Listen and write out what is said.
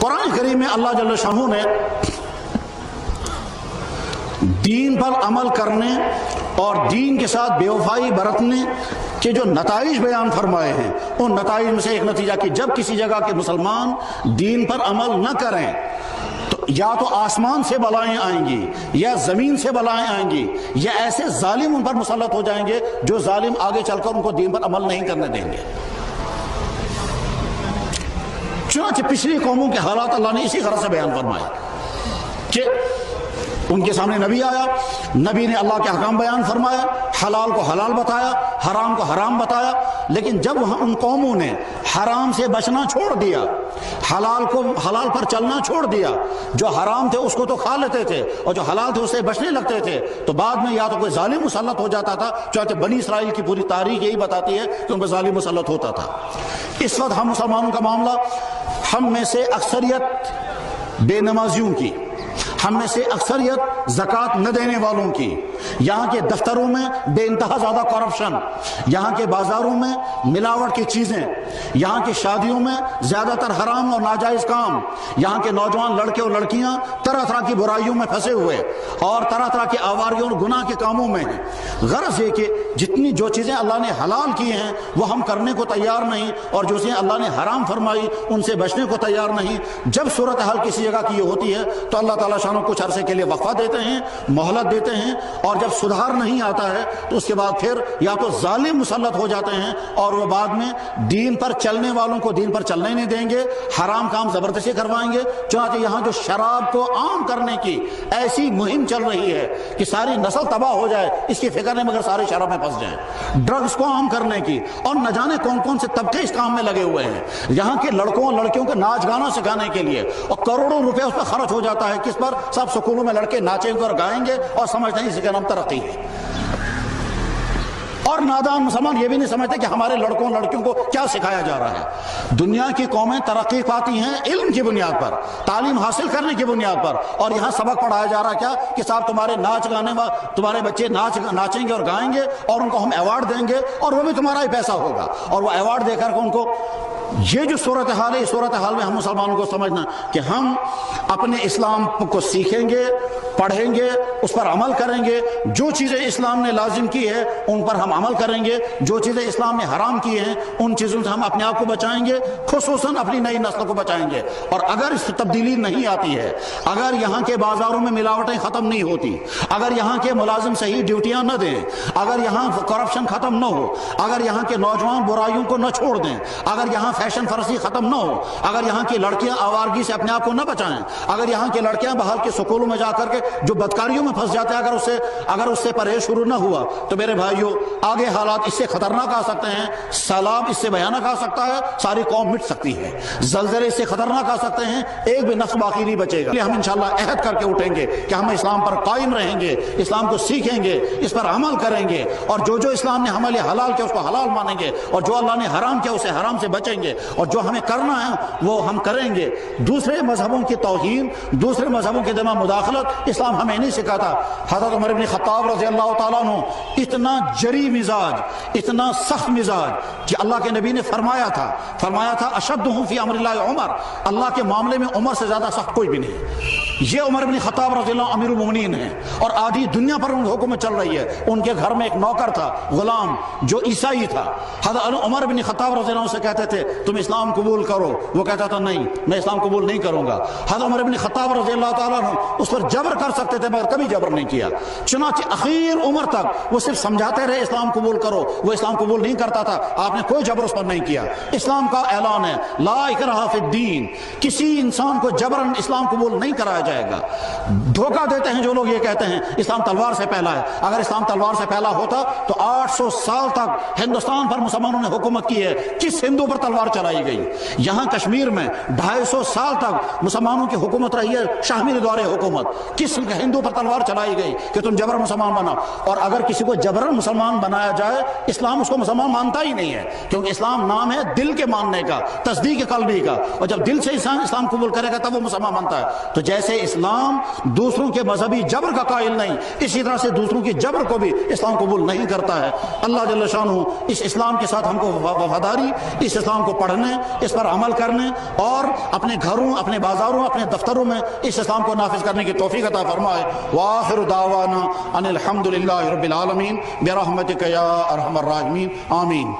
قرآن کریم میں اللہ جل شانہ نے دین پر عمل کرنے اور دین کے ساتھ بے وفائی برتنے کے جو نتائج بیان فرمائے ہیں، ان نتائج میں سے ایک نتیجہ کہ جب کسی جگہ کے مسلمان دین پر عمل نہ کریں تو یا تو آسمان سے بلائیں آئیں گی یا زمین سے بلائیں آئیں گی، یا ایسے ظالم ان پر مسلط ہو جائیں گے جو ظالم آگے چل کر ان کو دین پر عمل نہیں کرنے دیں گے۔ چنانچہ پچھلی قوموں کے حالات اللہ نے اسی غرض سے بیان فرمائے کہ ان کے سامنے نبی آیا، نبی نے اللہ کے احکام بیان فرمایا، حلال کو حلال بتایا، حرام کو حرام بتایا، لیکن جب ان قوموں نے حرام سے بچنا چھوڑ دیا، حلال پر چلنا چھوڑ دیا، جو حرام تھے اس کو تو کھا لیتے تھے اور جو حلال تھے اس سے بچنے لگتے تھے، تو بعد میں یا تو کوئی ظالم مسلط ہو جاتا تھا، چاہتے بنی اسرائیل کی پوری تاریخ یہی بتاتی ہے کہ ان پر ظالم مسلط ہوتا تھا۔ اس وقت ہم مسلمانوں کا معاملہ، ہم میں سے اکثریت بے نمازیوں کی، ہم میں سے اکثریت زکوٰۃ نہ دینے والوں کی، یہاں کے دفتروں میں بے انتہا زیادہ کرپشن، یہاں کے بازاروں میں ملاوٹ کی چیزیں، یہاں کی شادیوں میں زیادہ تر حرام اور ناجائز کام، یہاں کے نوجوان لڑکے اور لڑکیاں طرح طرح کی برائیوں میں پھنسے ہوئے اور طرح طرح کی آواریوں اور گناہ کے کاموں میں ہیں۔ غرض یہ کہ جتنی جو چیزیں اللہ نے حلال کی ہیں وہ ہم کرنے کو تیار نہیں، اور جو چیزیں اللہ نے حرام فرمائی ان سے بچنے کو تیار نہیں۔ جب صورتحال کسی جگہ کی یہ ہوتی ہے تو اللہ تعالیٰ شانہ کچھ عرصے کے لیے وقفہ دیتے ہیں، مہلت دیتے ہیں، اور جب سدھار نہیں آتا ہے تو اس کے بعد پھر یا تو ظالم مسلط ہو جاتے ہیں اور وہ بعد میں دین پر چلنے والوں کو دین پر چلنے نہیں دیں گے، حرام کام زبردستی کروائیں گے۔ چنانچہ یہاں جو شراب کو عام کرنے کی ایسی مہم چل رہی ہے کہ ساری نسل تباہ ہو جائے اس کی فکر نہیں، مگر سارے شراب میں پھنس جائیں، ڈرگز کو عام کرنے کی، اور نہ جانے کون کون سے طبقے اس کام میں لگے ہوئے ہیں۔ یہاں کے لڑکوں اور لڑکیوں کو ناچ گانا سکھانے کے لیے اور کروڑوں روپے اس پر خرچ ہو جاتا ہے، کس پر؟ سب سکولوں میں لڑکے ناچیں گے اور گائیں گے اور سمجھتے ہیں اسی کا نام ترقی ہے۔ اور نادان مسلمان یہ بھی نہیں سمجھتے کہ ہمارے لڑکوں لڑکیوں کو کیا سکھایا جا رہا ہے۔ دنیا کی قومیں ترقی پاتی ہیں علم کی بنیاد پر، تعلیم حاصل کرنے کی بنیاد پر، اور یہاں سبق پڑھایا جا رہا ہے کیا کہ صاحب تمہارے بچے ناچیں گے اور گائیں گے اور ان کو ہم ایوارڈ دیں گے اور وہ بھی تمہارا ہی پیسہ ہوگا، اور وہ ایوارڈ دے کر ان کو۔ یہ جو صورتحال ہے، اس صورتحال میں ہم مسلمانوں کو سمجھنا کہ ہم اپنے اسلام کو سیکھیں گے، پڑھیں گے، اس پر عمل کریں گے، جو چیزیں اسلام نے لازم کی ہے ان پر ہم عمل کریں گے، جو چیزیں اسلام نے حرام کی ہیں ان چیزوں سے ہم اپنے آپ کو بچائیں گے، خصوصاً اپنی نئی نسل کو بچائیں گے۔ اور اگر اس تبدیلی نہیں آتی ہے، اگر یہاں کے بازاروں میں ملاوٹیں ختم نہیں ہوتی، اگر یہاں کے ملازم صحیح ڈیوٹیاں نہ دیں، اگر یہاں کرپشن ختم نہ ہو، اگر یہاں کے نوجوان برائیوں کو نہ چھوڑ دیں، اگر یہاں فیشن فرسی ختم نہ ہو، اگر یہاں کی لڑکیاں آوارگی سے اپنے آپ کو نہ بچائیں، اگر یہاں کی لڑکیاں بہار کے سکولوں میں جا کر کے جو بدکاریوں میں پھنس جاتے ہیں اگر اس سے پرہیز شروع نہ ہوا تو میرے بھائیوں آگے حالات اس سے خطرناک آ سکتے ہیں، سیلاب اس سے بھیانک آ سکتا ہے، ساری قوم مٹ سکتی ہے، زلزلے اس سے خطرناک آ سکتے ہیں، ایک بھی نفس باقی نہیں بچے گا۔ ہم انشاءاللہ عہد کر کے اٹھیں گے کہ ہم اسلام پر قائم رہیں گے، اسلام کو سیکھیں گے، اس پر عمل کریں گے، اور جو جو اسلام نے ہمارے لیے حلال کیا اس کو حلال مانیں گے، اور جو اللہ نے حرام کیا اسے حرام سے بچیں گے، اور جو ہمیں کرنا ہے وہ ہم کریں گے۔ دوسرے مذہبوں کی توہین، دوسرے مذہبوں کے دماغ مداخلت اسلام ہمیں نہیں سکھاتا۔ حضرت عمر بن خطاب رضی اللہ تعالیٰ عنہ اتنا جری مزاج، اتنا سخت مزاج کہ اللہ کے نبی نے فرمایا تھا اشدہم فی امر اللہ عمر، اللہ کے معاملے میں عمر سے زیادہ سخت کوئی بھی نہیں۔ یہ عمر بن خطاب رضی اللہ امیر المومنین ہیں اور آدھی دنیا پر ان حکومت چل رہی ہے۔ ان کے گھر میں ایک نوکر تھا، غلام، جو عیسائی تھا۔ حضرت عمر بن خطاب رضی اللہ عنہ سے کہتے تھے تم اسلام قبول کرو، وہ کہتا تھا نہیں میں اسلام قبول نہیں کروں گا۔ حضرت عمر بن خطاب رضی اللہ تعالیٰ عنہ اس پر جبر کر سکتے تھے مگر کبھی جبر نہیں کیا۔ چنانچہ اخیر عمر تک وہ صرف سمجھاتے رہے اسلام قبول کرو، وہ اسلام قبول نہیں کرتا تھا، آپ نے کوئی جبر اس پر نہیں کیا۔ اسلام کا اعلان ہے لا اکراہ فی الدین، کسی انسان کو جبرن اسلام قبول نہیں کرایا جائے گا۔ دھوکہ دیتے ہیں جو لوگ یہ کہتے ہیں اسلام تلوار سے پھیلا ہے، اگر اسلام تلوار سے پھیلا ہوتا تو 800 سال تک ہندوستان پر مسلمانوں نے حکومت کی ہے، کس ہندو پر تلوار چلائی گئی؟ یہاں کشمیر میں 250 سال تک مسلمانوں کی حکومت رہی ہے، شاہ میر دور حکومت، کس کس ہندو پر تلوار چلائی گئی کہ تم جبر مسلمان بنا. اور اگر کسی کو جبرن مسلمان بنایا جائے اسلام اس کو مسلمان مانتا ہی نہیں ہے, کیونکہ اسلام نام ہے دل کے ماننے کا, تصدیق قلبی کا, اور جب دل سے انسان اسلام قبول کرے گا تب وہ مسلمان مانتا ہے. تو جیسے اسلام دوسروں کے مذہبی جبر کا قائل نہیں, اسی طرح سے دوسروں کی جبر کو بھی اسلام قبول نہیں کرتا ہے. اللہ جل شانہ اس اسلام کے ساتھ ہم کو وفاداری, اس اسلام کو پڑھنے, اس پر عمل کرنے اور اپنے گھروں, اپنے بازاروں, اپنے دفتروں میں اس اسلام کو نافذ کرنے کی توفیق عطا فرمائے. وآخر دعوانا ان الحمد للہ رب العالمین برحمتک یا ارحم الراحمین, آمین.